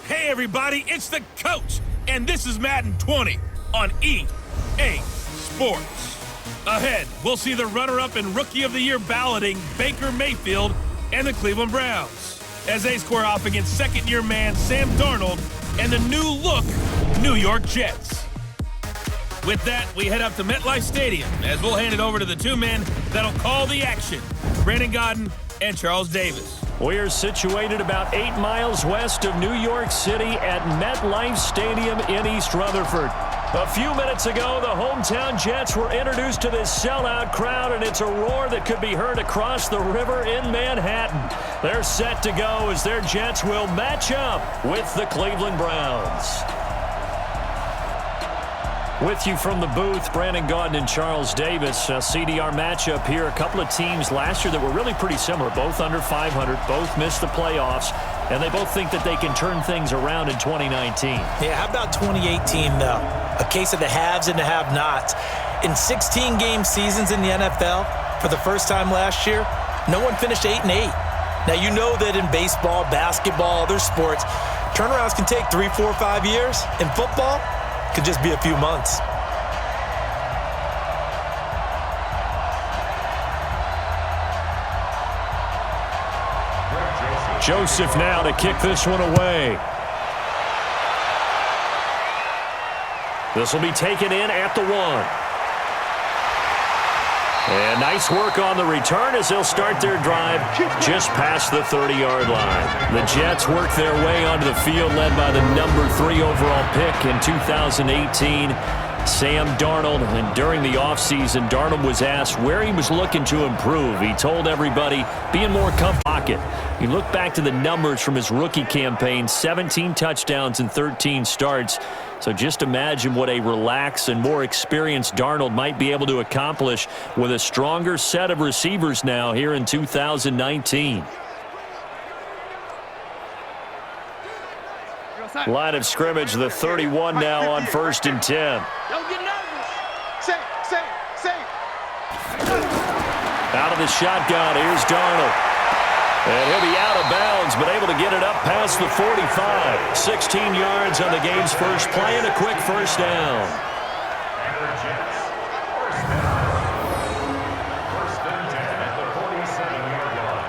Hey everybody, it's the coach, and this is Madden 20 on EA Sports. Ahead, we'll see the runner-up and Rookie of the Year balloting Baker Mayfield and the Cleveland Browns, as they square off against second-year man Sam Darnold and the new-look New York Jets. With that, we head up to MetLife Stadium, as we'll hand it over to the two men that'll call the action, Brandon Gaudin and Charles Davis. We're situated about 8 miles west of New York City at MetLife Stadium in East Rutherford. A few minutes ago, the hometown Jets were introduced to this sellout crowd, and it's a roar that could be heard across the river in Manhattan. They're set to go as their Jets will match up with the Cleveland Browns. With you from the booth, Brandon Gaudin and Charles Davis. CDR matchup here. A couple of teams last year that were really pretty similar. Both under 500, both missed the playoffs, and they both think that they can turn things around in 2019. Yeah, how about 2018, though? A case of the haves and the have-nots. In 16-game seasons in the NFL, for the first time last year, no one finished 8-8. Now, you know that in baseball, basketball, other sports, turnarounds can take 3, 4, 5 years. In football, could just be a few months. Joseph now to kick this one away. This will be taken in at the 1. And nice work on the return as they'll start their drive just past the 30-yard line. The Jets work their way onto the field, led by the number 3 overall pick in 2018, Sam Darnold. And during the offseason, Darnold was asked where he was looking to improve. He told everybody, being more comfortable. You look back to the numbers from his rookie campaign, 17 touchdowns and 13 starts. So just imagine what a relaxed and more experienced Darnold might be able to accomplish with a stronger set of receivers now here in 2019. Line of scrimmage, the 31 now on 1st and 10. Don't get nervous. Safe. Out of the shotgun, here's Darnold. And he'll be out of bounds, but able to get it up past the 45. 16 yards on the game's first play and a quick first down. First and 10 at the 47-yard line.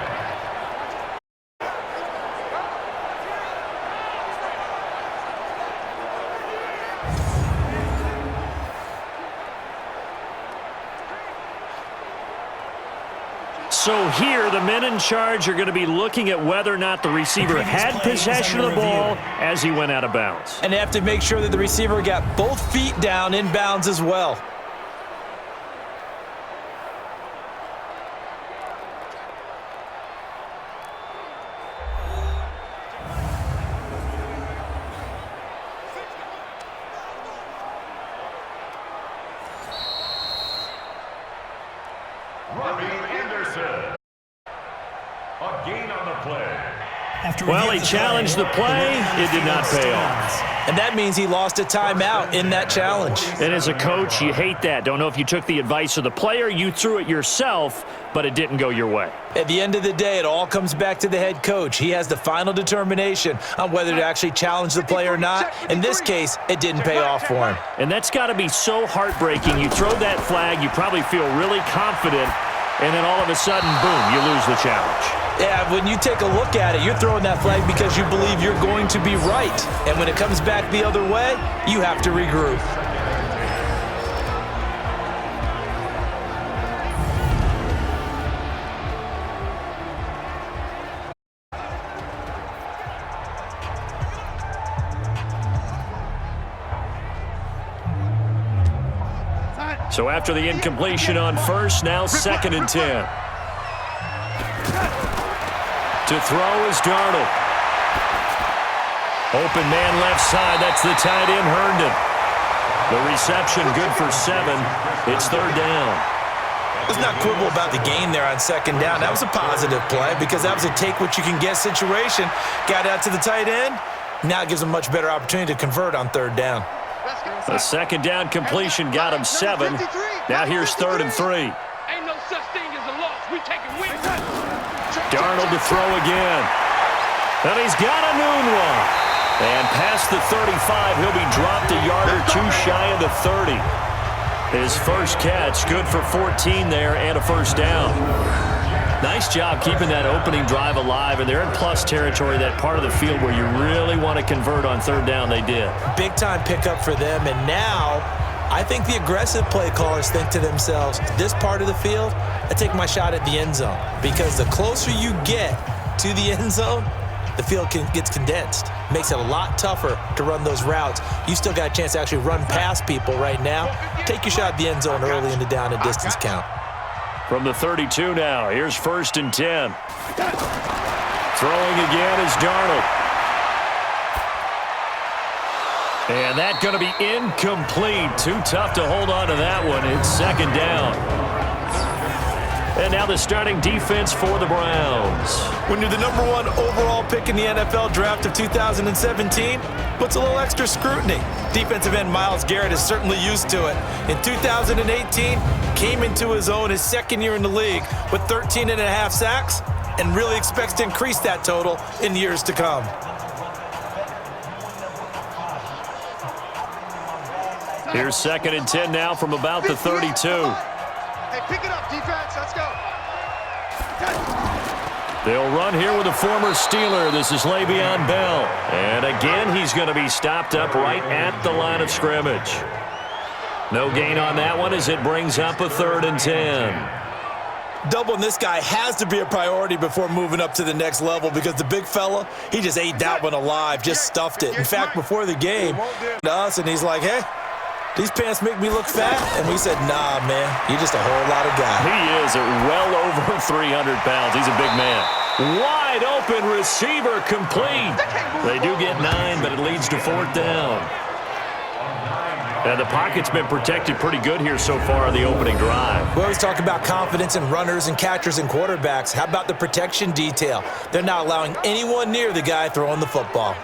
So here, the men in charge are going to be looking at whether or not the receiver had possession of the ball as he went out of bounds. And they have to make sure that the receiver got both feet down in bounds as well. Well, he challenged the play. It did not pay off. And that means he lost a timeout in that challenge. And as a coach, you hate that. Don't know if you took the advice of the player, you threw it yourself, but it didn't go your way. At the end of the day, it all comes back to the head coach. He has the final determination on whether to actually challenge the play or not. In this case, it didn't pay off for him. And that's got to be so heartbreaking. You throw that flag, you probably feel really confident, and then all of a sudden, boom, you lose the challenge. Yeah, when you take a look at it, you're throwing that flag because you believe you're going to be right. And when it comes back the other way, you have to regroup. So after the incompletion on first, now 2nd and 10. To throw is Darnold. Open man left side. That's the tight end, Herndon. The reception good for 7. It's 3rd down. Let's not quibble about the gain there on 2nd down. That was a positive play because that was a take-what-you-can-get situation. Got out to the tight end. Now it gives him a much better opportunity to convert on 3rd down. A 2nd down completion got him 7. Now here's 3rd and 3. Ain't no such thing as a loss. We taking wins. Darnold to throw again. And he's got a noon one. And past the 35, he'll be dropped a yard or two shy of the 30. His first catch, good for 14 there and a first down. Nice job keeping that opening drive alive, and they're in plus territory, that part of the field where you really want to convert on third down. They did. Big-time pickup for them, and now I think the aggressive play callers think to themselves, this part of the field, I take my shot at the end zone, because the closer you get to the end zone, the field gets condensed. Makes it a lot tougher to run those routes. You still got a chance to actually run past people right now. Take your shot at the end zone early in the down and distance count. From the 32 now, here's 1st and 10. Throwing again is Darnold. And that's going to be incomplete. Too tough to hold on to that one. It's 2nd down. And now the starting defense for the Browns. When you're the #1 overall pick in the NFL draft of 2017, puts a little extra scrutiny. Defensive end Myles Garrett is certainly used to it. In 2018, came into his own his 2nd year in the league with 13.5 sacks and really expects to increase that total in years to come. Here's 2nd and 10 now from about the 32. Hey, pick it up, defense. Let's go. They'll run here with a former Steeler. This is Le'Veon Bell. And again, he's going to be stopped up right at the line of scrimmage. No gain on that one as it brings up a 3rd and 10. Doubling this guy has to be a priority before moving up to the next level, because the big fella, he just ate that one alive, just stuffed it. In fact, before the game, to us, and he's like, hey, these pants make me look fat. And we said, nah, man, you're just a whole lot of guy. He is at well over 300 pounds. He's a big man. Wide open receiver complete. They do get 9, but it leads to 4th down. And the pocket's been protected pretty good here so far on the opening drive. We always talk about confidence in runners and catchers and quarterbacks. How about the protection detail? They're not allowing anyone near the guy throwing the football.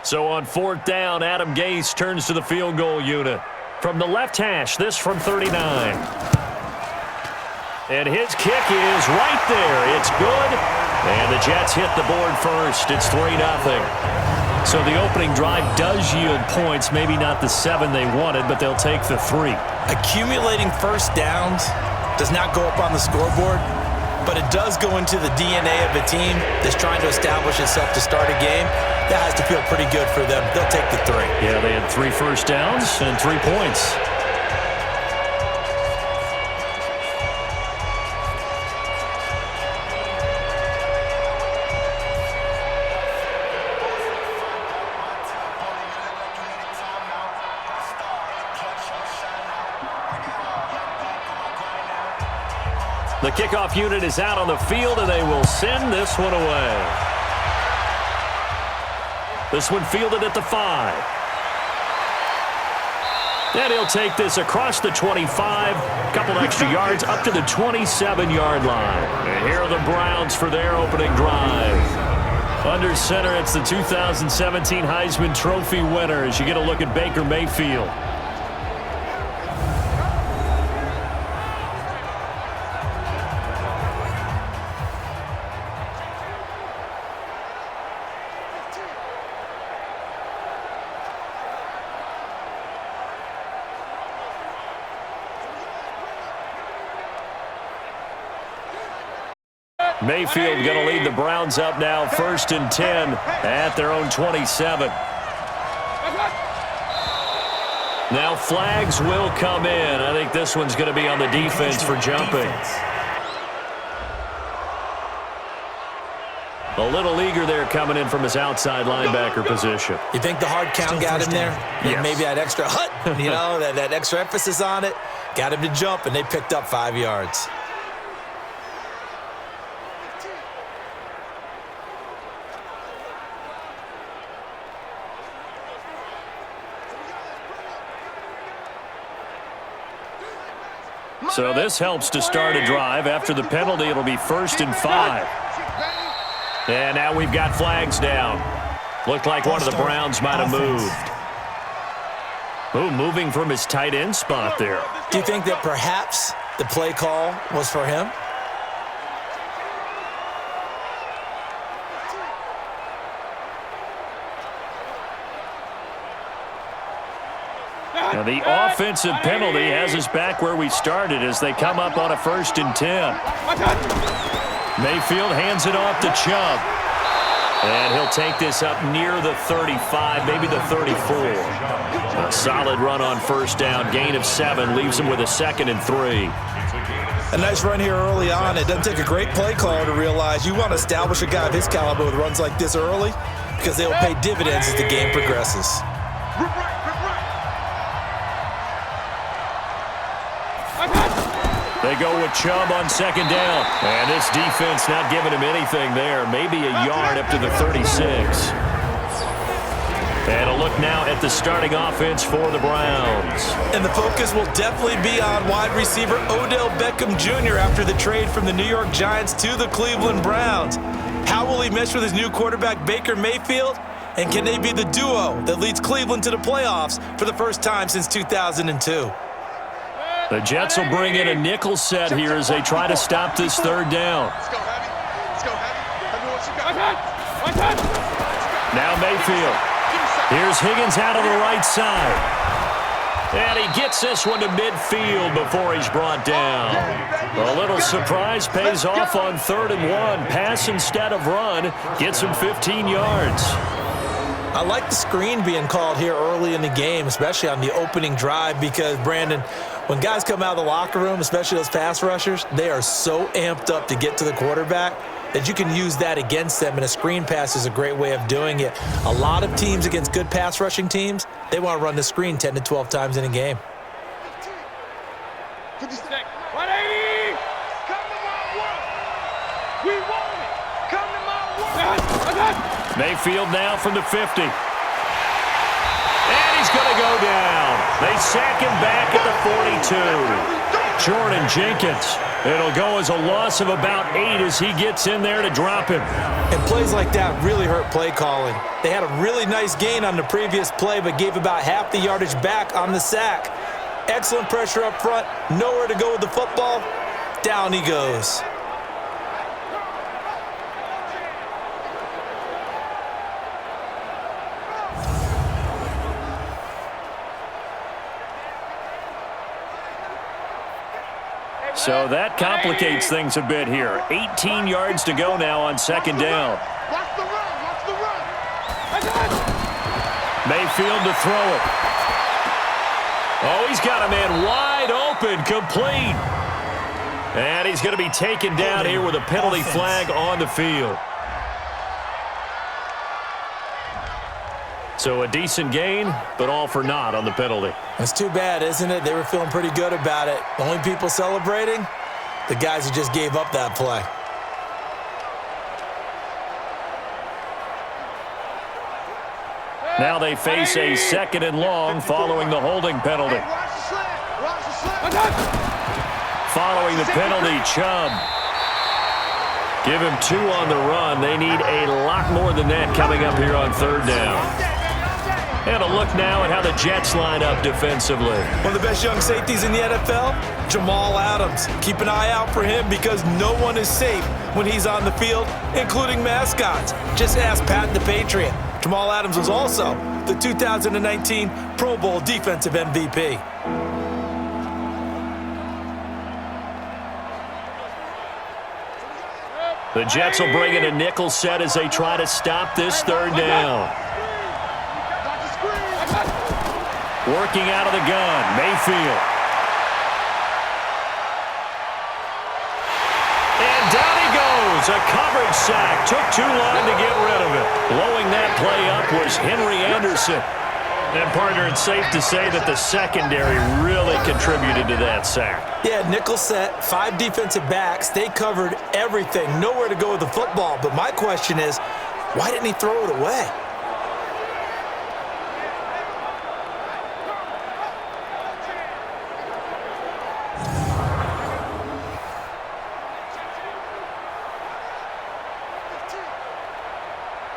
So on 4th down, Adam Gase turns to the field goal unit. From the left hash, this from 39. And his kick is right there. It's good. And the Jets hit the board first. It's 3-0. So the opening drive does yield points. Maybe not the 7 they wanted, but they'll take the 3. Accumulating first downs does not go up on the scoreboard, but it does go into the DNA of a team that's trying to establish itself to start a game. That has to feel pretty good for them. They'll take the 3. Yeah, they had 3 first downs and 3 points. The kickoff unit is out on the field, and they will send this one away. This one fielded at the 5. And he'll take this across the 25, a couple extra yards up to the 27-yard line. And here are the Browns for their opening drive. Under center, it's the 2017 Heisman Trophy winner as you get a look at Baker Mayfield. Mayfield going to lead the Browns up now, 1st and 10 at their own 27. Now flags will come in. I think this one's going to be on the defense for jumping. A little eager there coming in from his outside linebacker position. You think the hard count got him there? Yes. Maybe that extra hut, you know, that extra emphasis on it. Got him to jump, and they picked up 5 yards. So this helps to start a drive. After the penalty, it'll be 1st and 5. And now we've got flags down. Looked like one of the Browns might have moved. Oh, moving from his tight end spot there. Do you think that perhaps the play call was for him? Now the offensive penalty has us back where we started as they come up on a 1st and 10. Mayfield hands it off to Chubb. And he'll take this up near the 35, maybe the 34. A solid run on 1st down, gain of 7, leaves him with a 2nd and 3. A nice run here early on. It doesn't take a great play caller to realize you want to establish a guy of his caliber with runs like this early because they will pay dividends as the game progresses. They go with Chubb on 2nd down. And this defense not giving him anything there. Maybe a yard up to the 36. And a look now at the starting offense for the Browns. And the focus will definitely be on wide receiver Odell Beckham Jr. after the trade from the New York Giants to the Cleveland Browns. How will he mesh with his new quarterback Baker Mayfield? And can they be the duo that leads Cleveland to the playoffs for the first time since 2002? The Jets will bring in a nickel set here as they try to stop this 3rd down. Let's go, Heavy. Let's go, Heavy. Heavy, what you got? Now Mayfield. Here's Higgins out of the right side. And he gets this one to midfield before he's brought down. A little surprise pays off on 3rd and 1. Pass instead of run. Gets him 15 yards. I like the screen being called here early in the game, especially on the opening drive because, Brandon, when guys come out of the locker room, especially those pass rushers, they are so amped up to get to the quarterback that you can use that against them, and a screen pass is a great way of doing it. A lot of teams against good pass rushing teams, they want to run the screen 10 to 12 times in a game. 180. Come to my world. We want it. Come to my world. Mayfield now from the 50. And he's going to go down. They sack him back at the 42. Jordan Jenkins. It'll go as a loss of about 8 as he gets in there to drop him. And plays like that really hurt play calling. They had a really nice gain on the previous play, but gave about half the yardage back on the sack. Excellent pressure up front. Nowhere to go with the football. Down he goes. So that complicates things a bit here. 18 yards to go now on 2nd down. Watch the run. Watch the run. Mayfield to throw it. Oh, he's got a man wide open, complete. And he's going to be taken down here with a penalty flag on the field. So a decent gain, but all for naught on the penalty. It's too bad, isn't it? They were feeling pretty good about it. The only people celebrating, the guys who just gave up that play. Now they face a 2nd and long following the holding penalty. Watch the slant. Watch the slant. Following the penalty, Chubb. Give him 2 on the run. They need a lot more than that coming up here on 3rd down. And a look now at how the Jets line up defensively. One of the best young safeties in the NFL, Jamal Adams. Keep an eye out for him because no one is safe when he's on the field, including mascots. Just ask Pat the Patriot. Jamal Adams was also the 2019 Pro Bowl Defensive MVP. The Jets will bring in a nickel set as they try to stop this 3rd down. Working out of the gun, Mayfield. And down he goes. A coverage sack. Took too long to get rid of it. Blowing that play up was Henry Anderson. And, partner, it's safe to say that the secondary really contributed to that sack. Yeah, nickel set, 5 defensive backs. They covered everything. Nowhere to go with the football. But my question is, why didn't he throw it away?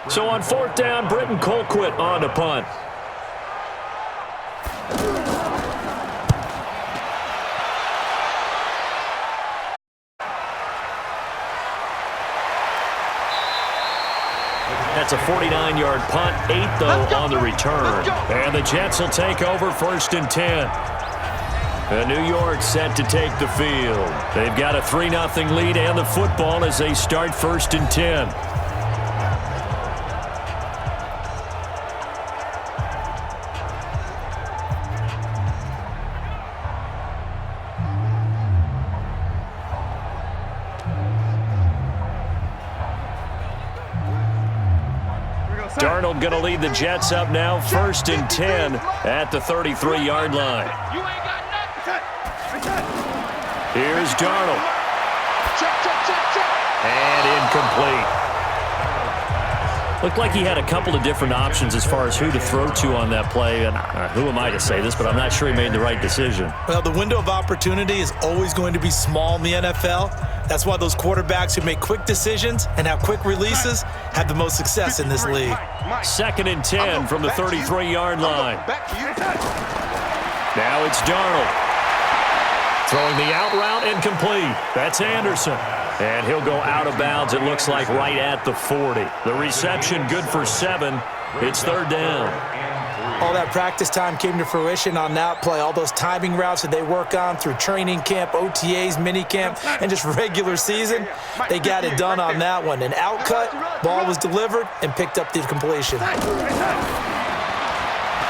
So on 4th down, Britton Colquitt on to punt. That's a 49-yard punt, 8 though on the return. And the Jets will take over 1st and 10. And New York set to take the field. They've got a 3-0 lead and the football as they start 1st and 10. Darnold going to lead the Jets up now, 1st and 10 at the 33-yard line. Here's Darnold. And incomplete. Looked like he had a couple of different options as far as who to throw to on that play. And who am I to say this, but I'm not sure he made the right decision. Well, the window of opportunity is always going to be small in the NFL. That's why those quarterbacks who make quick decisions and have quick releases have the most success in this league. 2nd and 10 from the 33-yard line. Now it's Darnold. Throwing the out route incomplete. That's Anderson. And he'll go out of bounds, it looks like, right at the 40. The reception good for 7. It's 3rd down. All that practice time came to fruition on that play. All those timing routes that they work on through training camp, OTAs, minicamp, and just regular season, they got it done on that one. An outcut, ball was delivered, and picked up the completion.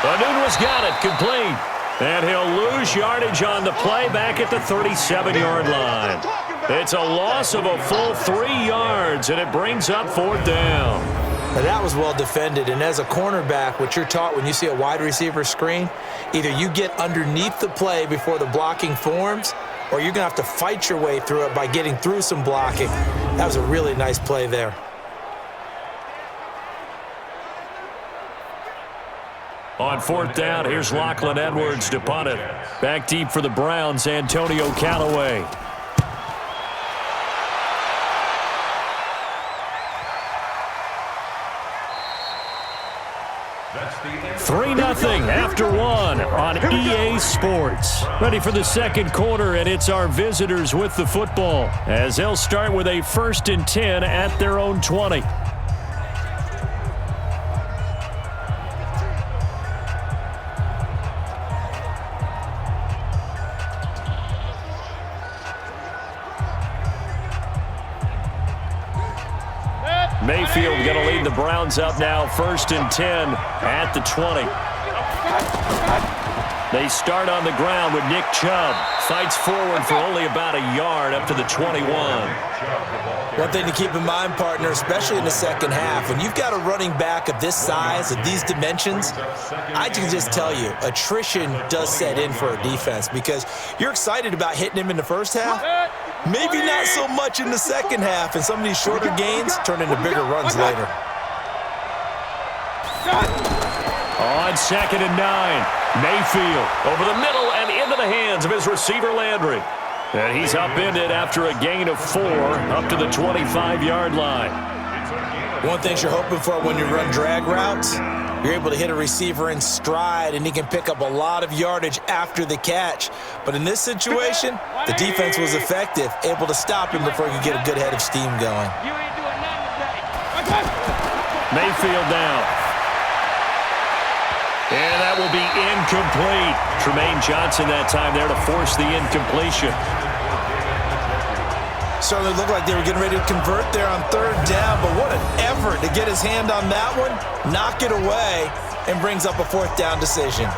Anunwa's got it, complete. And he'll lose yardage on the play back at the 37-yard line. It's a loss of a full 3 yards, and it brings up 4th down. Now that was well defended, and as a cornerback, what you're taught when you see a wide receiver screen, either you get underneath the play before the blocking forms, or you're going to have to fight your way through it by getting through some blocking. That was a really nice play there. On 4th down, here's Lachlan Edwards to punt it. Back deep for the Browns, Antonio Callaway. 3-0 after 1 on EA Sports. Ready for the 2nd quarter, and it's our visitors with the football as they'll start with a 1st and 10 at their own 20. Mayfield going to lead the Browns up now, 1st and 10 at the 20. They start on the ground with Nick Chubb. Fights forward for only about a yard up to the 21. One thing to keep in mind, partner, especially in the second half, when you've got a running back of this size, of these dimensions, I can just tell you, attrition does set in for a defense because you're excited about hitting him in the first half. Maybe not so much in the second half, and some of these shorter gains turn into bigger runs later. On 2nd and 9, Mayfield over the middle and into the hands of his receiver Landry. And he's upended after a gain of 4 up to the 25-yard line. One thing you're hoping for when you run drag routes, you're able to hit a receiver in stride, and he can pick up a lot of yardage after the catch. But in this situation, the defense was effective, able to stop him before he could get a good head of steam going. Mayfield down. And that will be incomplete. Tremaine Johnson that time there to force the incompletion. Certainly looked like they were getting ready to convert there on 3rd down, but what an effort to get his hand on that one, knock it away, and brings up a 4th down decision.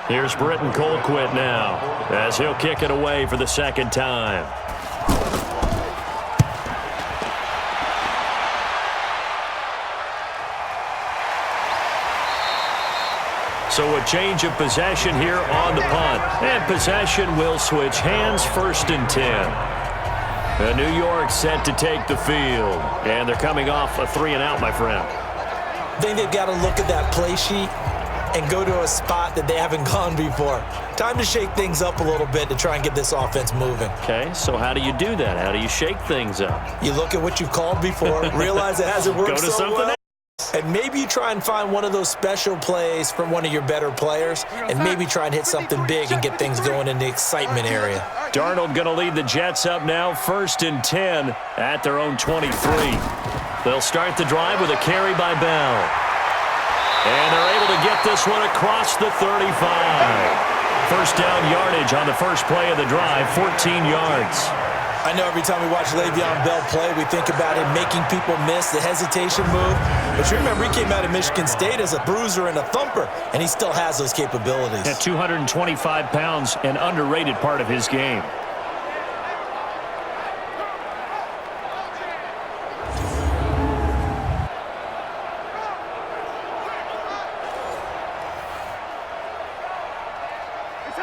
Here's Britton Colquitt now as he'll kick it away for the 2nd time. So a change of possession here on the punt. And possession will switch hands, 1st and 10. New York set to take the field. And they're coming off a 3-and-out, my friend. I think they've got to look at that play sheet and go to a spot that they haven't gone before. Time to shake things up a little bit to try and get this offense moving. Okay, so how do you do that? How do you shake things up? You look at what you've called before, realize it hasn't worked go to so something well. else. And maybe you try and find one of those special plays from one of your better players, and maybe try and hit something big and get things going in the excitement area. Darnold going to lead the Jets up now, 1st and 10 at their own 23. They'll start the drive with a carry by Bell. And they're able to get this one across the 35. First down yardage on the first play of the drive, 14 yards. I know every time we watch Le'Veon Bell play, we think about him making people miss, the hesitation move. But you remember, he came out of Michigan State as a bruiser and a thumper, and he still has those capabilities. At 225 pounds, an underrated part of his game.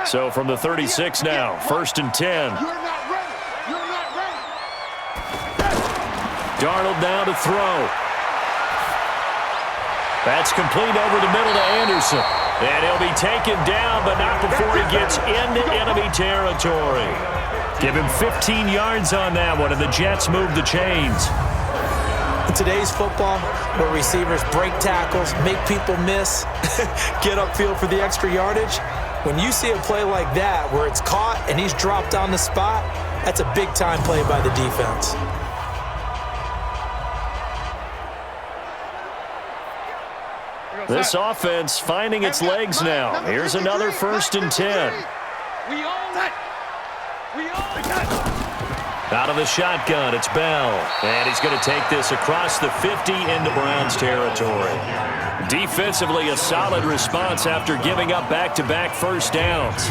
So from the 36 now, 1st and 10. You're not ready. You're not ready. Darnold now to throw. That's complete over the middle to Anderson. And he'll be taken down, but not before he gets into enemy territory. Give him 15 yards on that one, and the Jets move the chains. In today's football, where receivers break tackles, make people miss, get upfield for the extra yardage, when you see a play like that where it's caught and he's dropped on the spot, that's a big-time play by the defense. This offense finding its legs now. Here's another 1st and 10. We own it. We own it. Out of the shotgun, it's Bell. And he's going to take this across the 50 into Browns territory. Defensively, a solid response after giving up back-to-back first downs.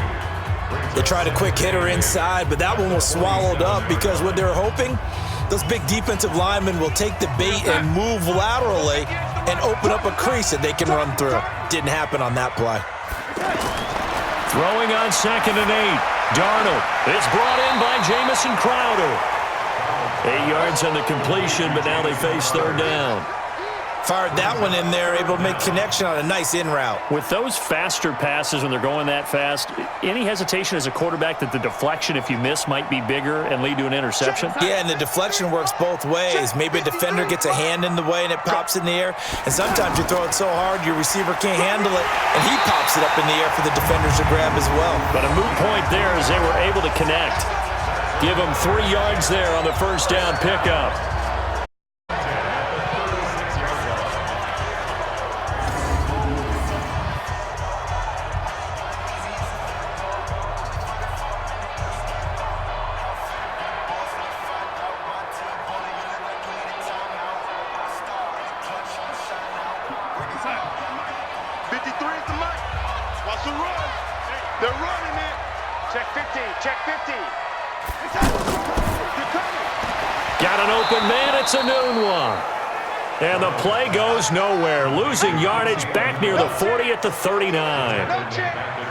They tried a quick hitter inside, but that one was swallowed up because what they're hoping, those big defensive linemen will take the bait and move laterally and open up a crease that they can run through. Didn't happen on that play. Throwing on 2nd and 8. Darnold is brought in by Jamison Crowder. 8 yards on the completion, but now they face 3rd down. Fired that one in there, able to make connection on a nice in route. With those faster passes when they're going that fast, any hesitation as a quarterback that the deflection, if you miss, might be bigger and lead to an interception? Yeah, and the deflection works both ways. Maybe a defender gets a hand in the way and it pops in the air, and sometimes you throw it so hard your receiver can't handle it, and he pops it up in the air for the defenders to grab as well. But a moot point there as they were able to connect. Give them 3 yards there on the first down pickup. Got an open man, it's a noon one. And the play goes nowhere. Losing yardage back near the 40 at the 39.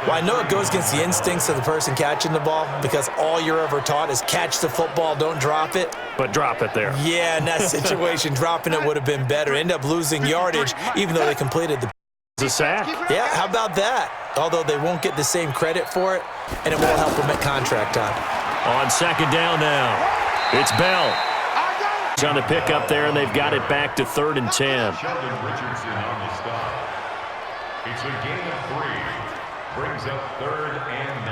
Well, I know it goes against the instincts of the person catching the ball because all you're ever taught is catch the football, don't drop it. But drop it there. Yeah, in that situation, dropping it would have been better. End up losing yardage even though they completed the It's a sack. Yeah, how about that? Although they won't get the same credit for it, and it won't help them at contract time. On 2nd down now, it's Bell. He's on the pickup there, and they've got it back to 3rd and 10. Sheldon Richardson on the stop. It's a gain of 3. Brings up 3rd and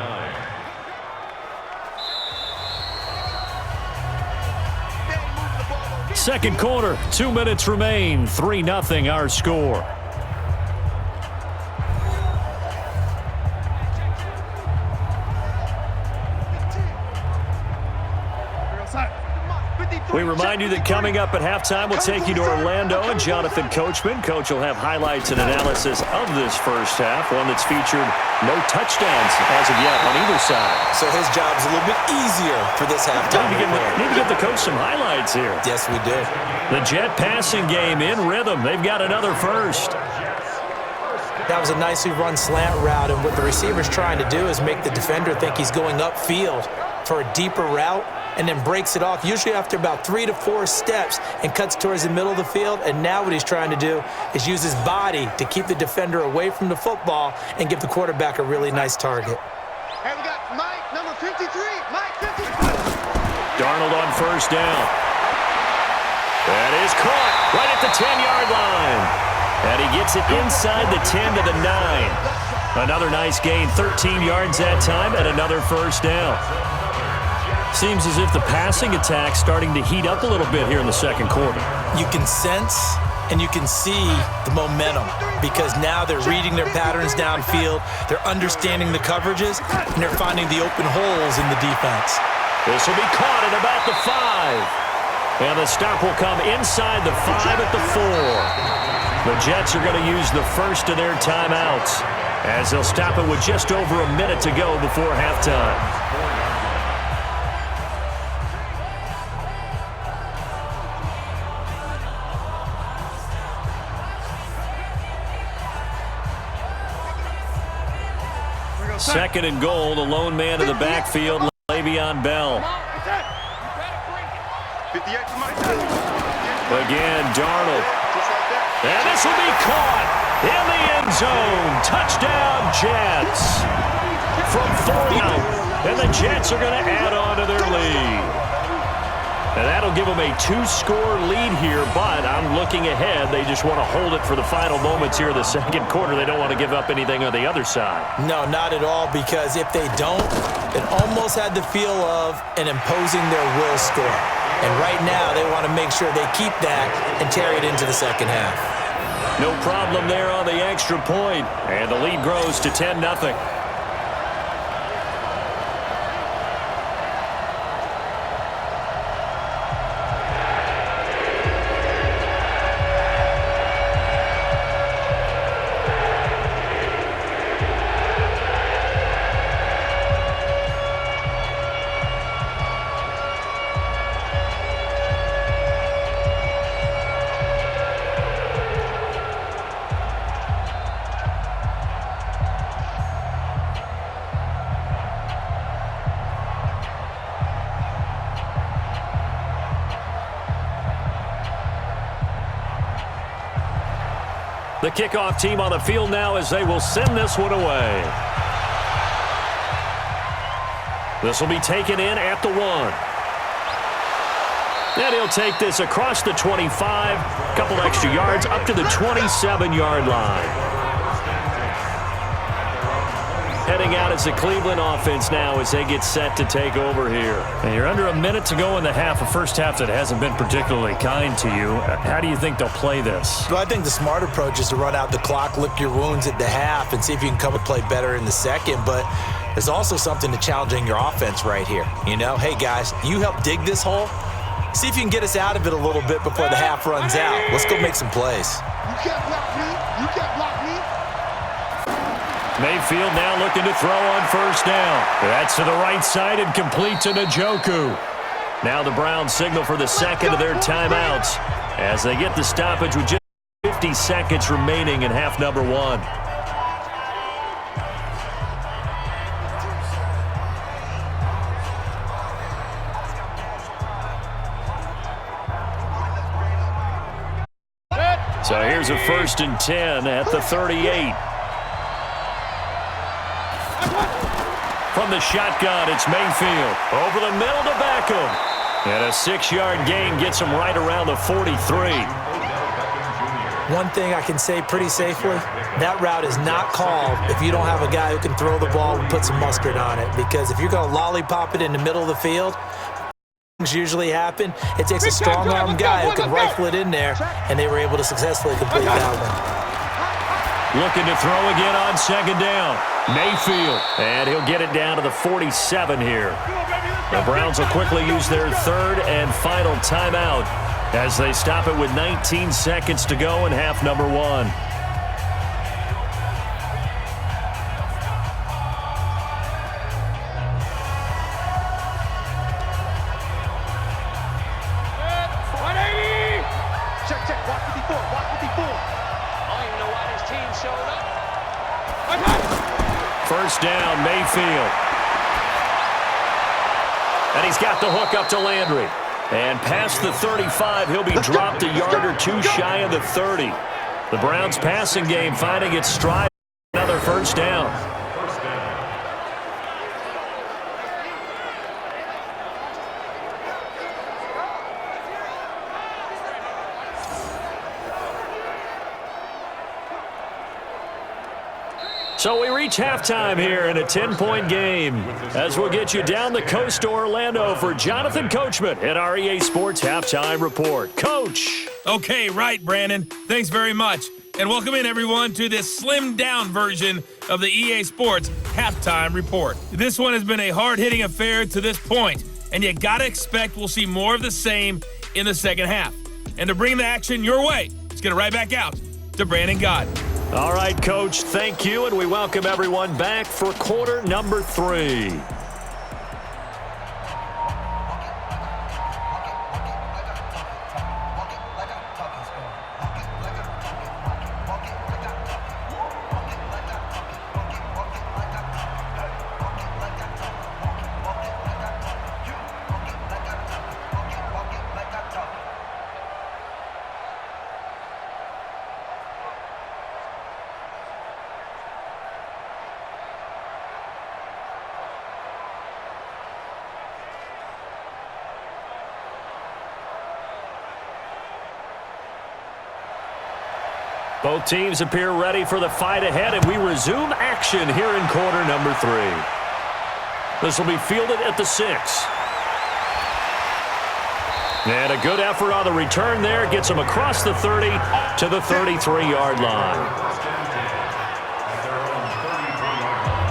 9. Second quarter, 2 minutes remain. 3-0 our score. We remind you that coming up at halftime, we'll take you to Orlando and Jonathan Coachman. Coach will have highlights and analysis of this first half, one that's featured no touchdowns as of yet on either side. So his job's a little bit easier for this halftime. Need to give the coach some highlights here. Yes, we do. The Jet passing game in rhythm. They've got another first. That was a nicely run slant route, and what the receiver's trying to do is make the defender think he's going upfield for a deeper route, and then breaks it off, usually after about 3 to 4 steps, and cuts towards the middle of the field. And now what he's trying to do is use his body to keep the defender away from the football and give the quarterback a really nice target. Hey, we got Mike, number 53. Mike, 53. Darnold on first down. That is caught right at the 10-yard line. And he gets it inside the 10 to the 9. Another nice gain, 13 yards that time, and another first down. Seems as if the passing attack's starting to heat up a little bit here in the second quarter. You can sense and you can see the momentum because now they're reading their patterns downfield, they're understanding the coverages, and they're finding the open holes in the defense. This will be caught at about the 5. And the stop will come inside the 5 at the 4. The Jets are going to use the first of their timeouts as they'll stop it with just over a minute to go before halftime. Second and goal, the lone man in the backfield, Le'Veon Bell. Again, Darnold. And this will be caught in the end zone. Touchdown, Jets. From 40 out. And the Jets are going to add on to their lead. And that'll give them a 2-score lead here, but I'm looking ahead. They just want to hold it for the final moments here in the second quarter. They don't want to give up anything on the other side. No, not at all, because if they don't, it almost had the feel of an imposing their will score. And right now, they want to make sure they keep that and carry it into the second half. No problem there on the extra point, and the lead grows to 10-0. The kickoff team on the field now as they will send this one away. This will be taken in at the 1. And he'll take this across the 25, a couple extra yards up to the 27-yard line. Heading out as the Cleveland offense now as they get set to take over here. And you're under a minute to go in the half, a first half that hasn't been particularly kind to you. How do you think they'll play this? Well, I think the smart approach is to run out the clock, lick your wounds at the half, and see if you can come and play better in the second. But there's also something to challenging your offense right here. You know, hey, guys, you help dig this hole. See if you can get us out of it a little bit before the half runs out. Let's go make some plays. You can't block me. You can't block me. Mayfield now looking to throw on first down. That's to the right side and complete to Njoku. Now the Browns signal for the second of their timeouts as they get the stoppage with just 50 seconds remaining in half number 1. So here's a 1st and 10 at the 38. From the shotgun, it's Mayfield. Over the middle to Beckham. And a 6-yard gain gets him right around the 43. One thing I can say pretty safely, that route is not called if you don't have a guy who can throw the ball and put some mustard on it. Because if you're going to lollipop it in the middle of the field, things usually happen. It takes a strong-arm guy who can rifle it in there, and they were able to successfully complete that one. Looking to throw again on second down. Mayfield. And he'll get it down to the 47 here. The Browns will quickly use their third and final timeout as they stop it with 19 seconds to go in half number 1. First down, Mayfield. And he's got the hook up to Landry. And past the 35, he'll be dropped a yard or two shy of the 30. The Browns passing game finding its stride. Another first down. So we reach halftime here in a 10-point game as we'll get you down the coast to Orlando for Jonathan Coachman at our EA Sports Halftime Report. Coach. Okay, right, Brandon. Thanks very much. And welcome in, everyone, to this slimmed-down version of the EA Sports Halftime Report. This one has been a hard-hitting affair to this point, and you got to expect we'll see more of the same in the second half. And to bring the action your way, let's get it right back out to Brandon Gott. All right, Coach, thank you, and we welcome everyone back for quarter number 3. Both teams appear ready for the fight ahead, and we resume action here in quarter number 3. This will be fielded at the 6. And a good effort on the return there gets him across the 30 to the 33-yard line.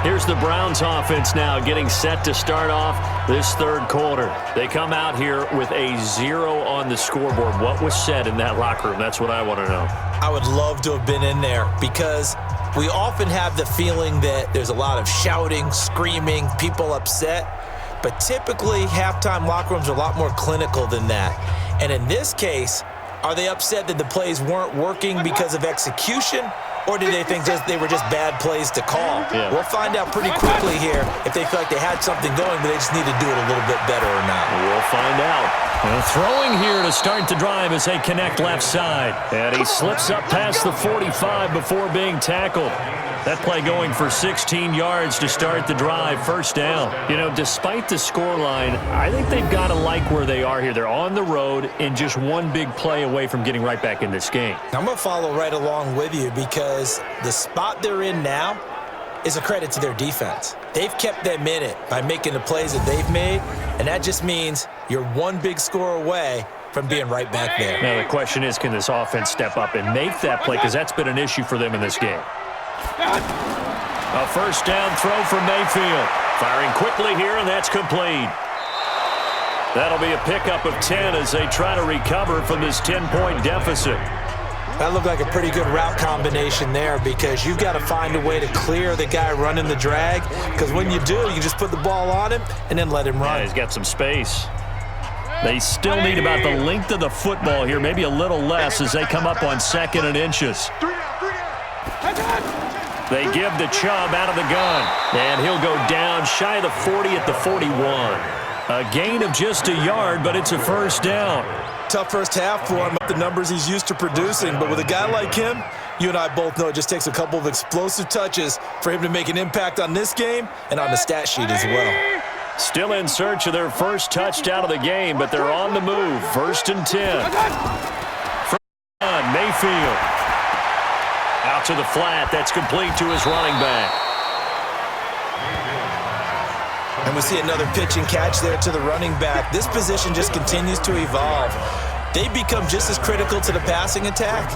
Here's the Browns offense now getting set to start off this third quarter. They come out here with a 0 on the scoreboard. What was said in that locker room? That's what I want to know. I would love to have been in there because we often have the feeling that there's a lot of shouting, screaming, people upset. But typically, halftime locker rooms are a lot more clinical than that. And in this case, are they upset that the plays weren't working because of execution? Or did they think they were just bad plays to call? Yeah. We'll find out pretty quickly here if they feel like they had something going, but they just need to do it a little bit better or not. We'll find out. And throwing here to start the drive as they connect left side. And he slips up past the 45 before being tackled. That play going for 16 yards to start the drive, first down. You know, despite the scoreline, I think they've got to like where they are here. They're on the road and just one big play away from getting right back in this game. I'm going to follow right along with you because the spot they're in now is a credit to their defense. They've kept them in it by making the plays that they've made, and that just means you're one big score away from being right back there. Now the question is, can this offense step up and make that play? Because that's been an issue for them in this game. A first down throw for Mayfield. Firing quickly here, and that's complete. That'll be a pickup of 10 as they try to recover from this 10-point deficit. That looked like a pretty good route combination there because you've got to find a way to clear the guy running the drag, because when you do, you just put the ball on him and then let him run. Yeah, he's got some space. They still need about the length of the football here, maybe a little less as they come up on 2nd and inches. They give the Chubb out of the gun, and he'll go down shy of the 40 at the 41. A gain of just a yard, but it's a first down. Tough first half for him, the numbers he's used to producing, but with a guy like him, you and I both know it just takes a couple of explosive touches for him to make an impact on this game and on the stat sheet as well. Still in search of their first touchdown of the game, but they're on the move. 1st and 10. From Mayfield. Out to the flat. That's complete to his running back. And we see another pitch and catch there to the running back. This position just continues to evolve. They become just as critical to the passing attack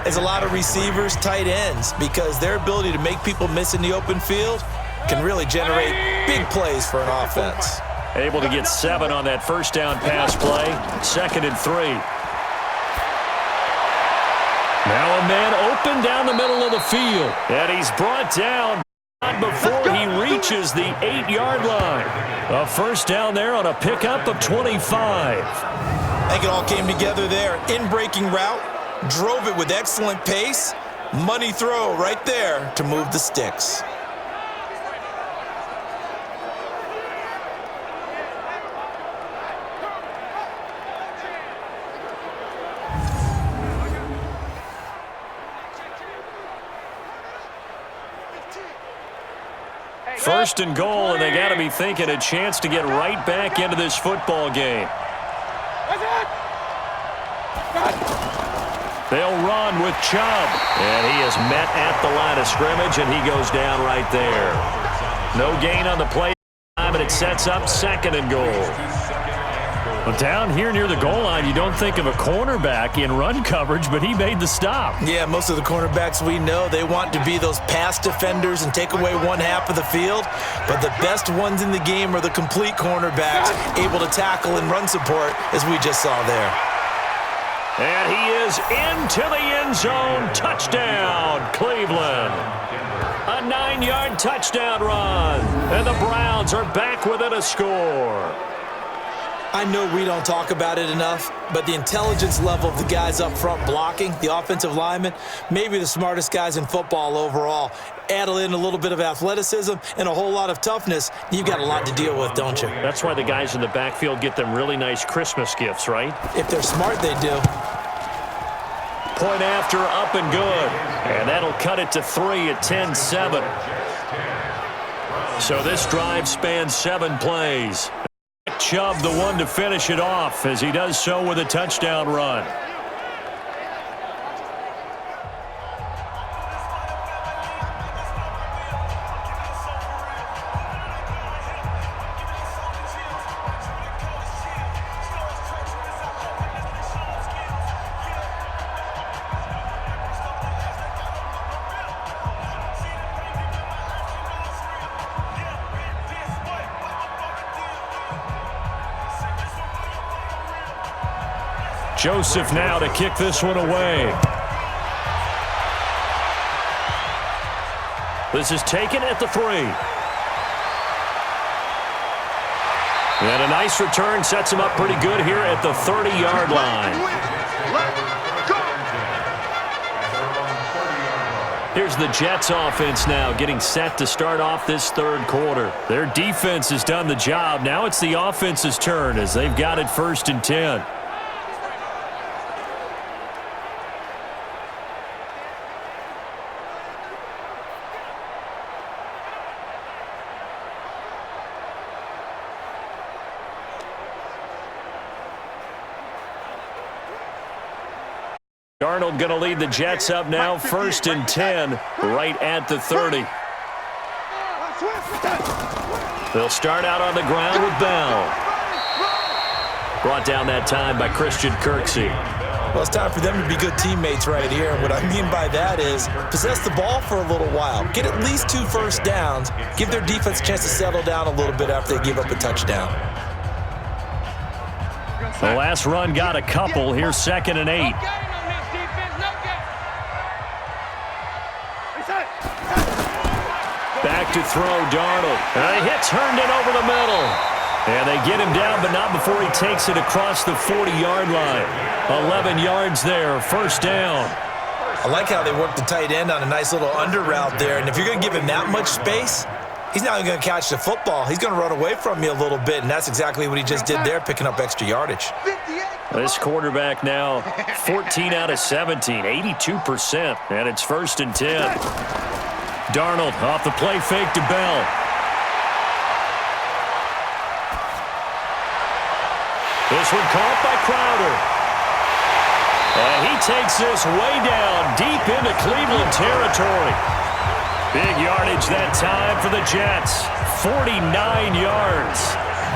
as a lot of receivers, tight ends, because their ability to make people miss in the open field can really generate big plays for an offense. Able to get 7 on that first down pass play. 2nd and 3. Now a man open down the middle of the field. And he's brought down before he reaches the 8-yard line. A first down there on a pickup of 25. I think it all came together there. In-breaking route, drove it with excellent pace. Money throw right there to move the sticks. First and goal, and they got to be thinking a chance to get right back into this football game. They'll run with Chubb. And he is met at the line of scrimmage, and he goes down right there. No gain on the play, and it sets up 2nd and goal. Well, down here near the goal line, you don't think of a cornerback in run coverage, but he made the stop. Yeah, most of the cornerbacks we know, they want to be those pass defenders and take away one half of the field. But the best ones in the game are the complete cornerbacks, able to tackle and run support, as we just saw there. And he is into the end zone. Touchdown, Cleveland. A 9-yard touchdown run. And the Browns are back within a score. I know we don't talk about it enough, but the intelligence level of the guys up front blocking, the offensive linemen, maybe the smartest guys in football overall. Add in a little bit of athleticism and a whole lot of toughness, you've got a lot to deal with, don't you? That's why the guys in the backfield get them really nice Christmas gifts, right? If they're smart, they do. Point after, up and good. And that'll cut it to 3 at 10-7. So this drive spans 7 plays. Chubb the one to finish it off as he does so with a touchdown run. Joseph now to kick this one away. This is taken at the 3. And a nice return sets him up pretty good here at the 30-yard line. Here's the Jets offense now getting set to start off this 3rd quarter. Their defense has done the job. Now it's the offense's turn as they've got it 1st and 10. Darnold going to lead the Jets up now, 1st and 10, right at the 30. They'll start out on the ground with Bell. Brought down that time by Christian Kirksey. Well, it's time for them to be good teammates right here. And what I mean by that is possess the ball for a little while. Get at least 2 first downs. Give their defense a chance to settle down a little bit after they give up a touchdown. The last run got a couple. Here's 2nd and 8. Back to throw, Darnold. And he hits Herndon over the middle. And they get him down, but not before he takes it across the 40-yard line. 11 yards there, 1st down. I like how they work the tight end on a nice little under route there. And if you're going to give him that much space, he's not going to catch the football. He's going to run away from you a little bit, and that's exactly what he just did there, picking up extra yardage. This quarterback now 14 out of 17, 82%, and it's 1st and 10. Darnold off the play fake to Bell. This one caught by Crowder. And he takes this way down deep into Cleveland territory. Big yardage that time for the Jets. 49 yards.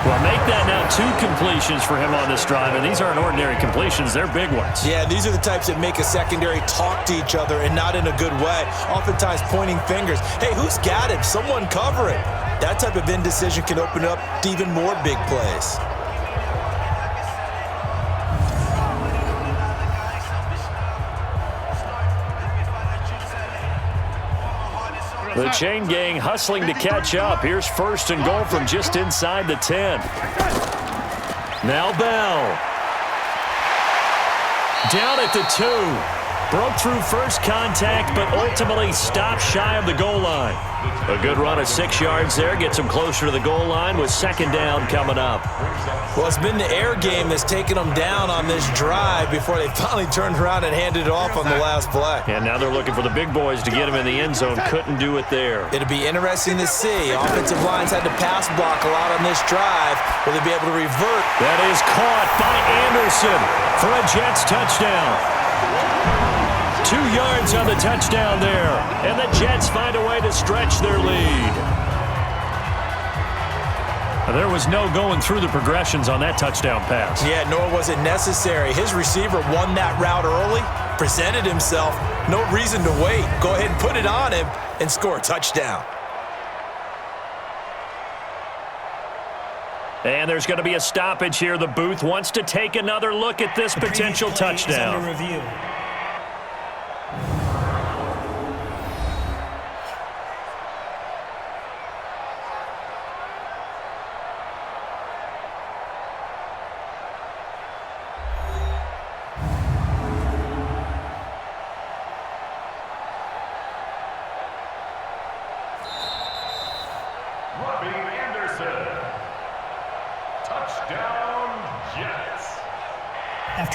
Well, make that now 2 completions for him on this drive, and these aren't ordinary completions. They're big ones. Yeah, these are the types that make a secondary talk to each other and not in a good way, oftentimes pointing fingers. Hey, who's got him? Someone cover it. That type of indecision can open up to even more big plays. The chain gang hustling to catch up. Here's 1st and goal from just inside the 10. Now Bell. Down at the 2. Broke through first contact, but ultimately stopped shy of the goal line. A good run of 6 yards there. Gets him closer to the goal line with 2nd down coming up. Well, it's been the air game that's taken them down on this drive before they finally turned around and handed it off on the last play. And now they're looking for the big boys to get him in the end zone. Couldn't do it there. It'll be interesting to see. Offensive lines had to pass block a lot on this drive. Will they be able to revert? That is caught by Anderson for a Jets touchdown. 2 yards on the touchdown there. And the Jets find a way to stretch their lead. There was no going through the progressions on that touchdown pass. Yeah, nor was it necessary. His receiver won that route early, presented himself. No reason to wait. Go ahead and put it on him and score a touchdown. And there's going to be a stoppage here. The booth wants to take another look at this potential touchdown.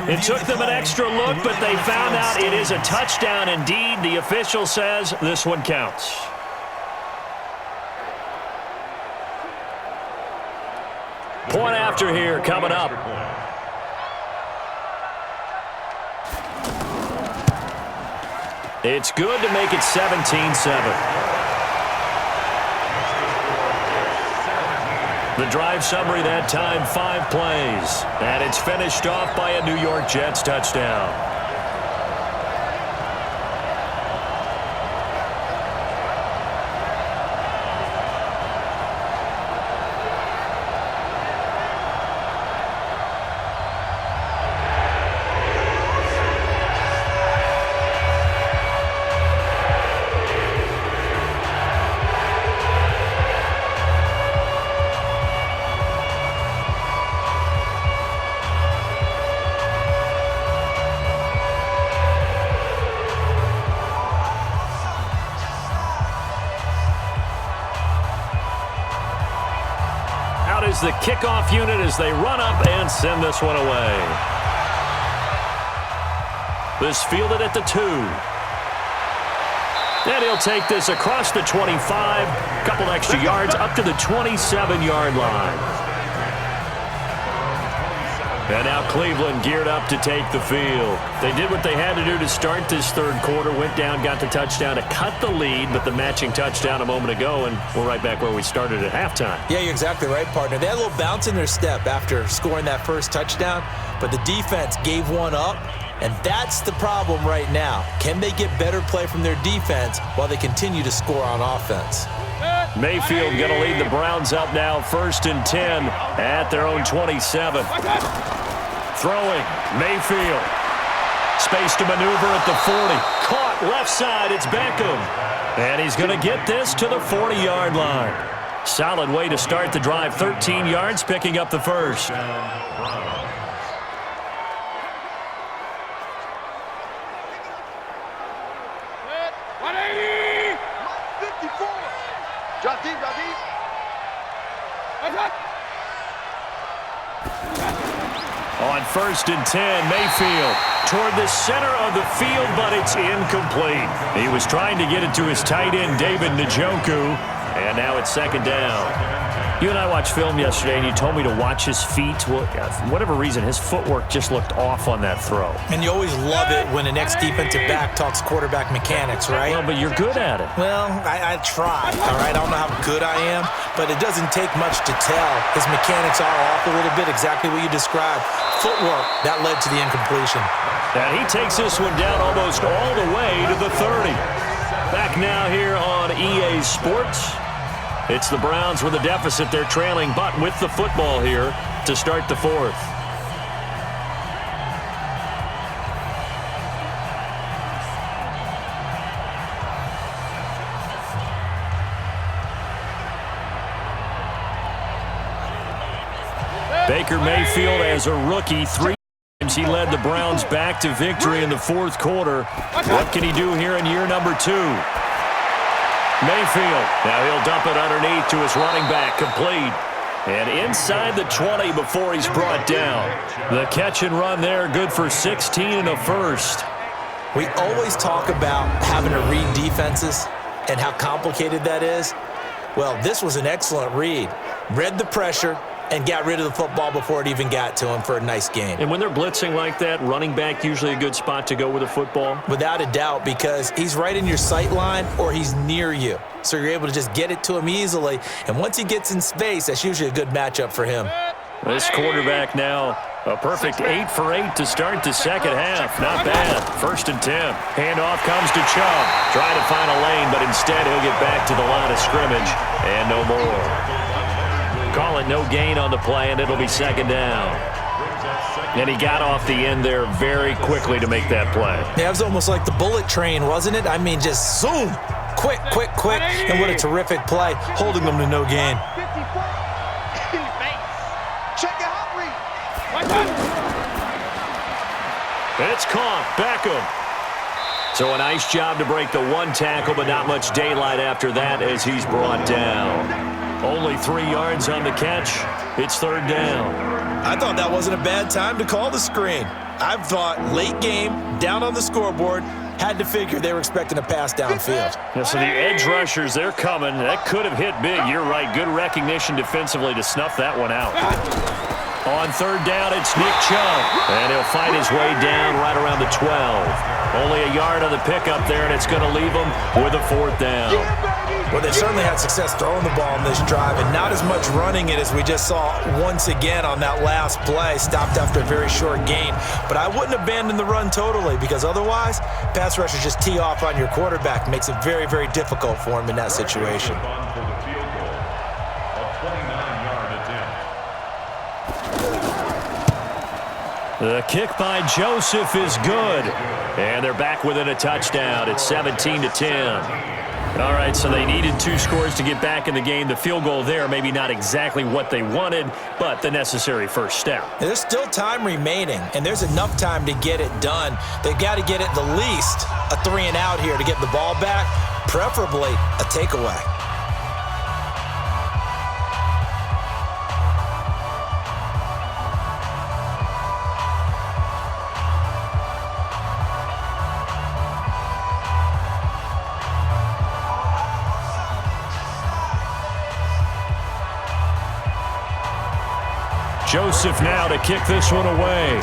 It took them an extra look, but they found out it is a touchdown indeed. The official says this one counts. Point after here coming up. It's good to make it 17-7. The drive summary that time, 5 plays. And it's finished off by a New York Jets touchdown. Is the kickoff unit as they run up and send this one away. This fielded at the 2. And he'll take this across the 25, couple extra yards up to the 27-yard line. And now Cleveland geared up to take the field. They did what they had to do to start this third quarter, went down, got the touchdown to cut the lead, but the matching touchdown a moment ago, and we're right back where we started at halftime. Yeah, you're exactly right, partner. They had a little bounce in their step after scoring that first touchdown, but the defense gave one up, and that's the problem right now. Can they get better play from their defense while they continue to score on offense? Mayfield going to lead the Browns up now, 1st and 10 at their own 27. Throwing, Mayfield. Space to maneuver at the 40. Caught left side, it's Beckham. And he's going to get this to the 40-yard line. Solid way to start the drive, 13 yards, picking up the first. 180! 54! Drop deep, drop deep. On 1st and 10, Mayfield toward the center of the field, but it's incomplete. He was trying to get it to his tight end, David Njoku, and now it's 2nd down. You and I watched film yesterday, and you told me to watch his feet. Well, for whatever reason, his footwork just looked off on that throw. And you always love it when the next defensive back talks quarterback mechanics, right? Well, but you're good at it. Well, I try, all right? I don't know how good I am, but it doesn't take much to tell. His mechanics are off a little bit, exactly what you described. Footwork, that led to the incompletion. And he takes this one down almost all the way to the 30. Back now here on EA Sports. It's the Browns with a deficit. They're trailing, but with the football here to start the 4th. Baker Mayfield as a rookie, 3 times he led the Browns back to victory in the 4th quarter. What can he do here in year number 2? Mayfield, now he'll dump it underneath to his running back, complete. And inside the 20 before he's brought down. The catch and run there, good for 16 and a first. We always talk about having to read defenses and how complicated that is. Well, this was an excellent read. Read the pressure, and got rid of the football before it even got to him for a nice gain. And when they're blitzing like that, running back usually a good spot to go with a football? Without a doubt, because he's right in your sight line or he's near you. So you're able to just get it to him easily. And once he gets in space, that's usually a good matchup for him. This quarterback now, a perfect 8 for 8 to start the second half. Not bad. 1st and 10. Handoff comes to Chubb. Trying to find a lane, but instead he'll get back to the line of scrimmage. And no more. Call it no gain on the play, and it'll be 2nd down. And he got off the end there very quickly to make that play. Yeah, it was almost like the bullet train, wasn't it? I mean, just zoom. Quick, quick, quick. And what a terrific play, holding them to no gain. It's caught. Beckham. So a nice job to break the one tackle, but not much daylight after that as he's brought down. Only 3 yards on the catch. It's 3rd down. I thought that wasn't a bad time to call the screen. I've thought late game, down on the scoreboard, had to figure they were expecting a pass downfield. Yeah, so the edge rushers, they're coming. That could have hit big. You're right. Good recognition defensively to snuff that one out. On 3rd down, it's Nick Chubb. And he'll fight his way down right around the 12. Only a yard on the pickup there, and it's going to leave him with a 4th down. Well, they certainly had success throwing the ball in this drive and not as much running it as we just saw once again on that last play. Stopped after a very short gain. But I wouldn't abandon the run totally because otherwise, pass rushers just tee off on your quarterback. Makes it very, very difficult for him in that situation. The kick by Joseph is good. And they're back within a touchdown. It's 17-10. All right, so they needed 2 scores to get back in the game. The field goal there, maybe not exactly what they wanted, but the necessary first step. There's still time remaining, and there's enough time to get it done. They've got to get at the least a 3-and-out here to get the ball back, preferably a takeaway. Joseph now to kick this one away.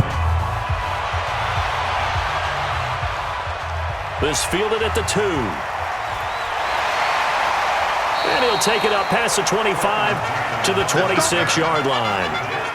This fielded at the 2. And he'll take it up past the 25 to the 26-yard line.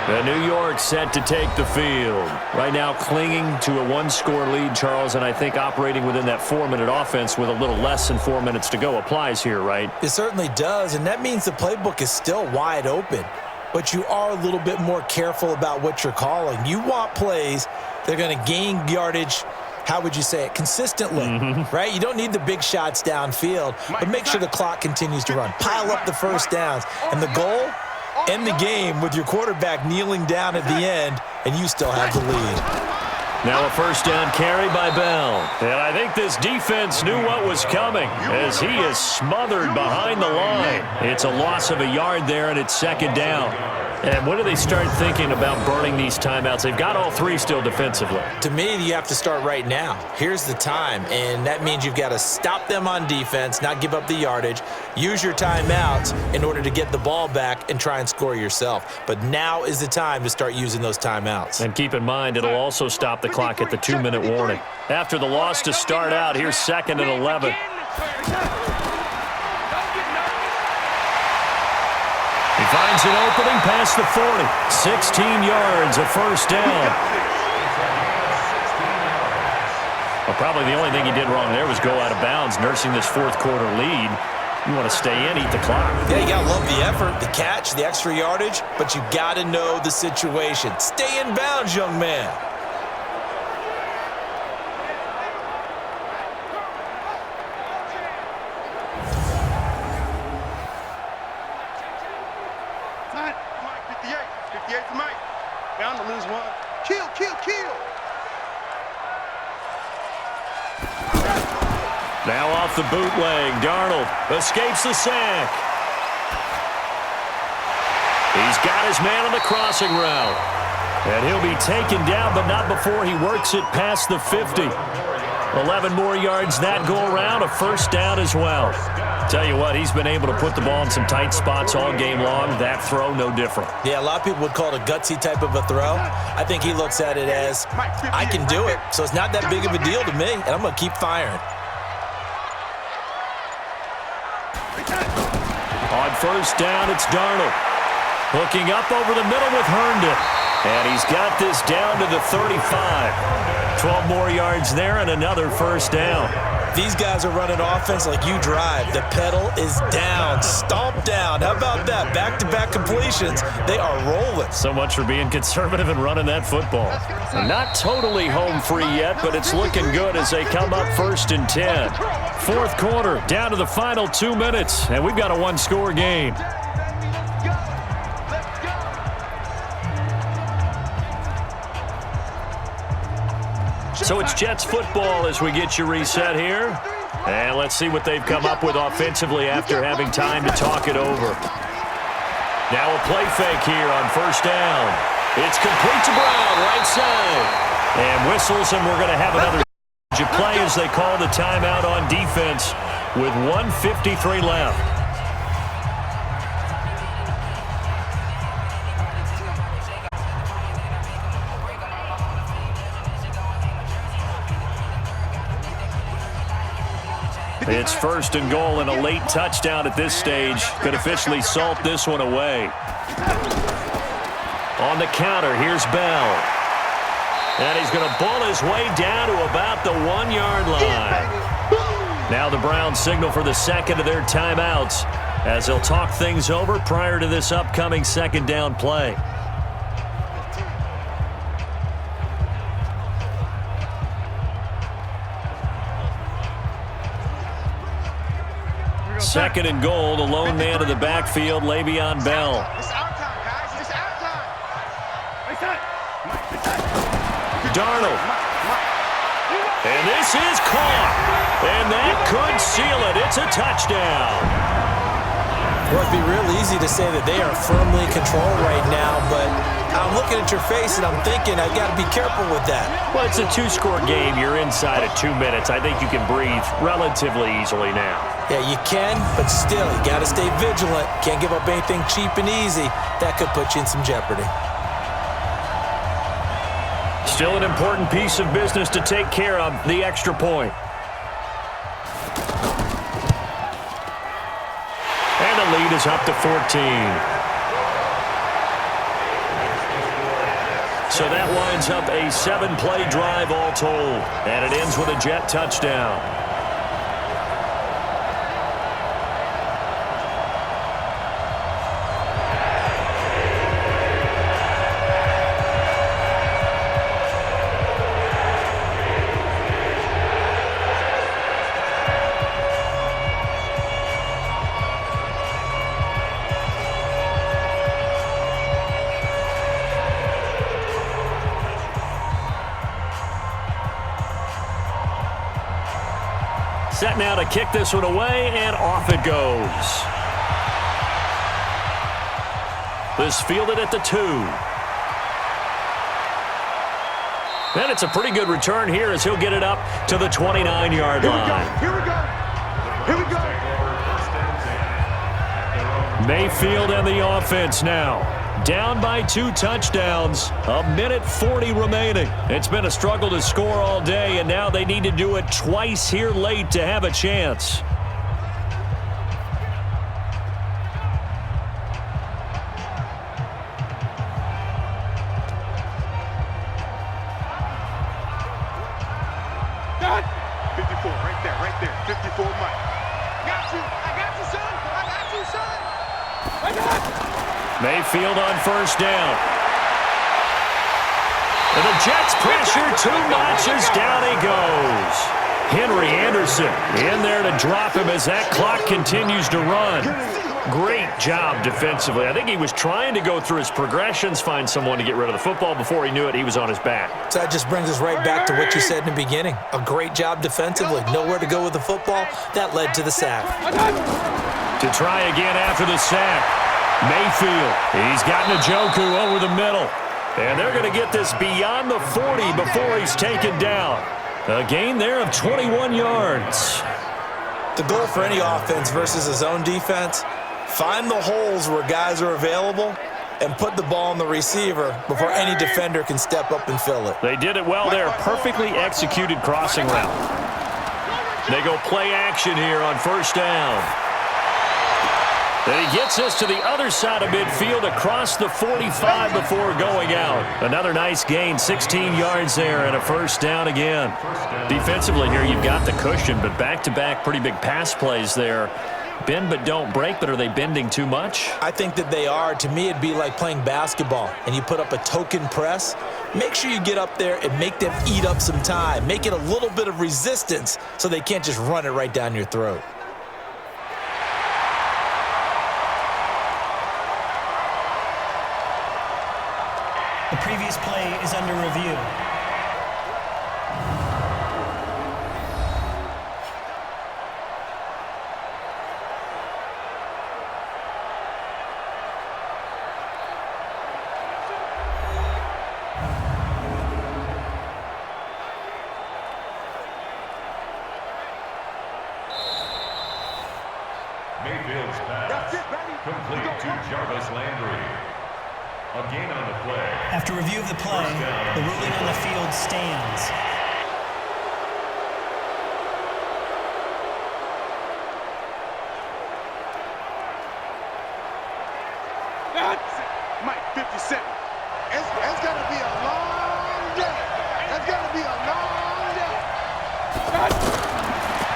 And New York set to take the field. Right now clinging to a 1-score lead, Charles, and I think operating within that 4-minute offense with a little less than 4 minutes to go applies here, right? It certainly does, and that means the playbook is still wide open. But you are a little bit more careful about what you're calling. You want plays that are going to gain yardage, how would you say it, consistently, right? You don't need the big shots downfield, but make sure the clock continues to run. Pile up the first downs, and the goal, end the game with your quarterback kneeling down at the end, and you still have the lead. Now a first down carry by Bell. And I think this defense knew what was coming as he is smothered behind the line. It's a loss of a yard there, and it's 2nd down. And when do they start thinking about burning these timeouts? They've got all 3 still defensively. To me, you have to start right now. Here's the time, and that means you've got to stop them on defense, not give up the yardage, use your timeouts in order to get the ball back and try and score yourself. But now is the time to start using those timeouts. And keep in mind, it'll also stop the clock at the 2-minute warning. After the loss to start out, here's 2nd and 11. He finds an opening past the 40. 16 yards, a first down. Well, probably the only thing he did wrong there was go out of bounds, nursing this 4th quarter lead. You want to stay in, eat the clock. Yeah, you got to love the effort, the catch, the extra yardage, but you got to know the situation. Stay in bounds, young man. Now off the bootleg, Darnold escapes the sack. He's got his man on the crossing route. And he'll be taken down, but not before he works it past the 50. 11 more yards that go around, a first down as well. Tell you what, he's been able to put the ball in some tight spots all game long. That throw, no different. Yeah, a lot of people would call it a gutsy type of a throw. I think he looks at it as, I can do it, so it's not that big of a deal to me, and I'm going to keep firing. On first down, it's Darnold. Hooking up over the middle with Herndon. And he's got this down to the 35. 12 more yards there and another first down. These guys are running offense like you drive. The pedal is down, stomp down. How about that? Back-to-back completions. They are rolling. So much for being conservative and running that football. Not totally home free yet, but it's looking good as they come up 1st and 10. Fourth quarter, down to the final 2 minutes, and we've got a one-score game. So it's Jets football as we get you reset here. And let's see what they've come up with offensively after having time to talk it over. Now a play fake here on first down. It's complete to Brown, right side. And whistles, and we're going to have another play as they call the timeout on defense with 1:53 left. It's 1st and goal and a late touchdown at this stage. Could officially salt this one away. On the counter, here's Bell. And he's going to ball his way down to about the 1-yard line. Now the Browns signal for the second of their timeouts as they'll talk things over prior to this upcoming second down play. Second and goal, the lone man to the backfield, Le'Veon Bell. It's our time, guys. It's our time. Darnold. And this is caught. And that could seal it. It's a touchdown. Well, it'd be real easy to say that they are firmly in control right now, but I'm looking at your face and I'm thinking I got to be careful with that. Well, it's a 2-score game. You're inside of 2 minutes. I think you can breathe relatively easily now. Yeah, you can, but still, you got to stay vigilant. Can't give up anything cheap and easy. That could put you in some jeopardy. Still an important piece of business to take care of, the extra point. And the lead is up to 14. So that winds up a 7-play drive all told. And it ends with a Jet touchdown. Set now to kick this one away, and off it goes. This fielded at the 2. And it's a pretty good return here as he'll get it up to the 29-yard line. Here we go. Here we go. Mayfield and the offense now. Down by 2 touchdowns. 1:40 remaining. It's been a struggle to score all day, and now they need to do it twice here late to have a chance. Done. 54, right there. 54, Mike. Got you. I got you, son. I got you, son. I got you. Mayfield on first down. And the Jets pressure 2 notches. Down he goes. Henry Anderson in there to drop him as that clock continues to run. Great job defensively. I think he was trying to go through his progressions, find someone to get rid of the football. Before he knew it, he was on his back. So that just brings us right back to what you said in the beginning. A great job defensively. Nowhere to go with the football. That led to the sack. To try again after the sack. Mayfield, he's got Njoku over the middle. And they're going to get this beyond the 40 before he's taken down. A gain there of 21 yards. The goal for any offense versus a zone defense, find the holes where guys are available and put the ball on the receiver before any defender can step up and fill it. They did it well there. Perfectly executed crossing route. They go play action here on first down. And he gets us to the other side of midfield across the 45 before going out. Another nice gain, 16 yards there and a first down again. Defensively here, you've got the cushion, but back-to-back pretty big pass plays there. Bend but don't break, but are they bending too much? I think that they are. To me, it'd be like playing basketball, and you put up a token press. Make sure you get up there and make them eat up some time. Make it a little bit of resistance so they can't just run it right down your throat. The previous play is under review. Mayfield's pass complete to Jarvis Landry. Again on the play. After review of the play, the ruling on the field stands. That's it. Mike, 57. It's going to be a long day. It's going to be a long day.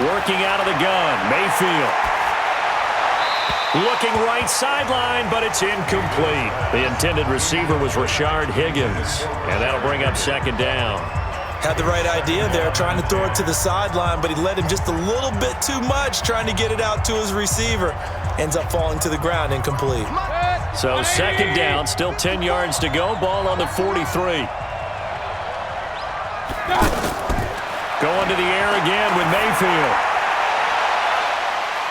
Working out of the gun, Mayfield. Looking right sideline, but it's incomplete. The intended receiver was Rashard Higgins, and that'll bring up second down. Had the right idea there, trying to throw it to the sideline, but he led him just a little bit too much, trying to get it out to his receiver. Ends up falling to the ground, incomplete. So second down, still 10 yards to go. Ball on the 43. Going to the air again with Mayfield.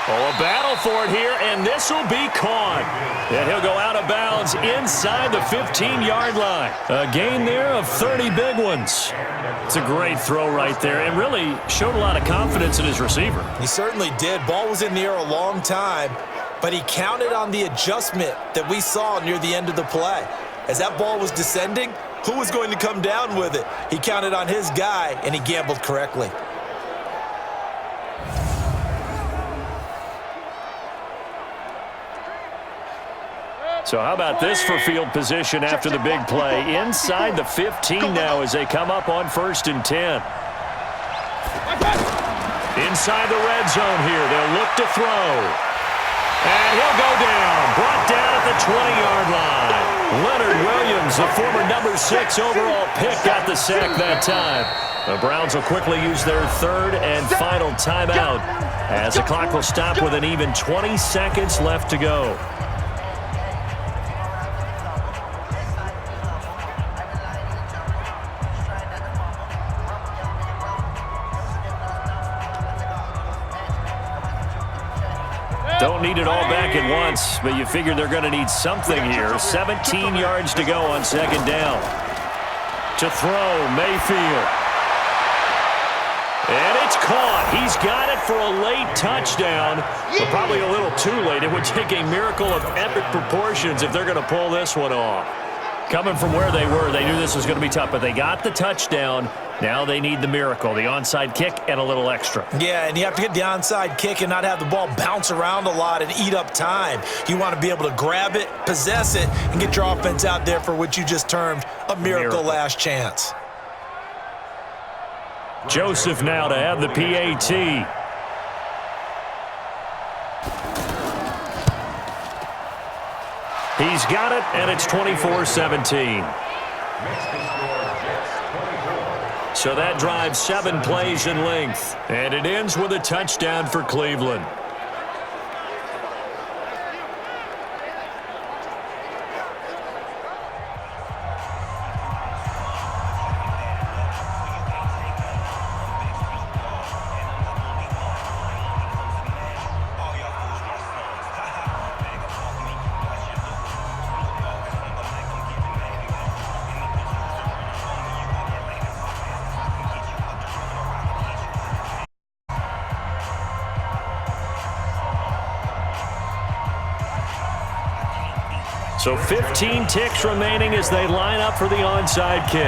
Oh, a battle for it here, and this will be caught. And he'll go out of bounds inside the 15-yard line. A gain there of 30 big ones. It's a great throw right there, and really showed a lot of confidence in his receiver. He certainly did. Ball was in the air a long time, but he counted on the adjustment that we saw near the end of the play. As that ball was descending, who was going to come down with it? He counted on his guy, and he gambled correctly. So how about this for field position after the big play? Inside the 15 now as they come up on 1st and 10. Inside the red zone here. They'll look to throw. And he'll go down. Brought down at the 20-yard line. Leonard Williams, the former number 6 overall pick, got the sack that time. The Browns will quickly use their third and final timeout as the clock will stop with an even 20 seconds left to go. Don't need it all back at once, but you figure they're going to need something here. 17 yards to go on second down. To throw, Mayfield. And it's caught. He's got it for a late touchdown, but probably a little too late. It would take a miracle of epic proportions if they're going to pull this one off. Coming from where they were, they knew this was going to be tough, but they got the touchdown. Now they need the miracle, the onside kick and a little extra. Yeah, and you have to get the onside kick and not have the ball bounce around a lot and eat up time. You want to be able to grab it, possess it, and get your offense out there for what you just termed a miracle last chance. Joseph now to have the PAT. He's got it, and it's 24-17. So that drives 7 plays in length, and it ends with a touchdown for Cleveland. So 15 ticks remaining as they line up for the onside kick.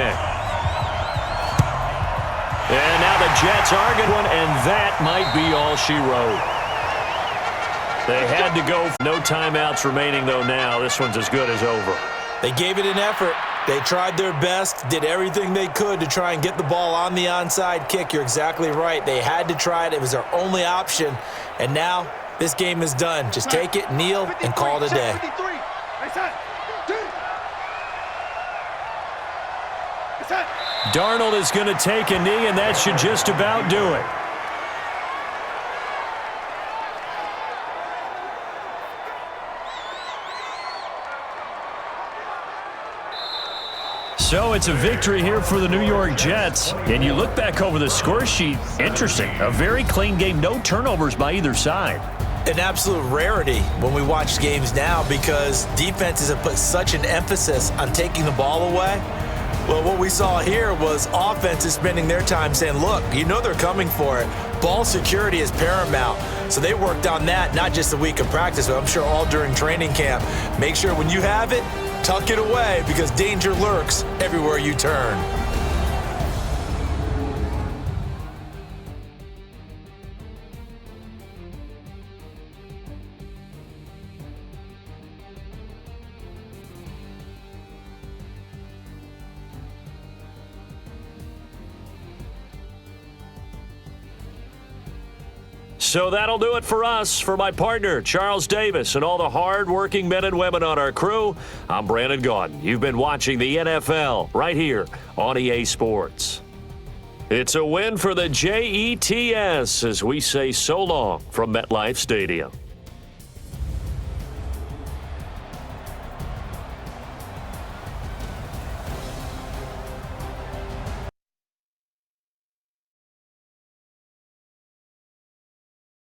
And now the Jets are going to win, and that might be all she wrote. They had to go. No timeouts remaining, though, now. This one's as good as over. They gave it an effort. They tried their best, did everything they could to try and get the ball on the onside kick. You're exactly right. They had to try it. It was their only option. And now this game is done. Just take it, kneel, and call it a day. Darnold is going to take a knee, and that should just about do it. So it's a victory here for the New York Jets. And you look back over the score sheet, interesting. A very clean game, no turnovers by either side. An absolute rarity when we watch games now because defenses have put such an emphasis on taking the ball away. Well, what we saw here was offenses spending their time saying, look, you know they're coming for it. Ball security is paramount. So they worked on that, not just a week of practice, but I'm sure all during training camp. Make sure when you have it, tuck it away because danger lurks everywhere you turn. So that'll do it for us. For my partner, Charles Davis, and all the hard-working men and women on our crew, I'm Brandon Gaudin. You've been watching the NFL right here on EA Sports. It's a win for the Jets as we say so long from MetLife Stadium.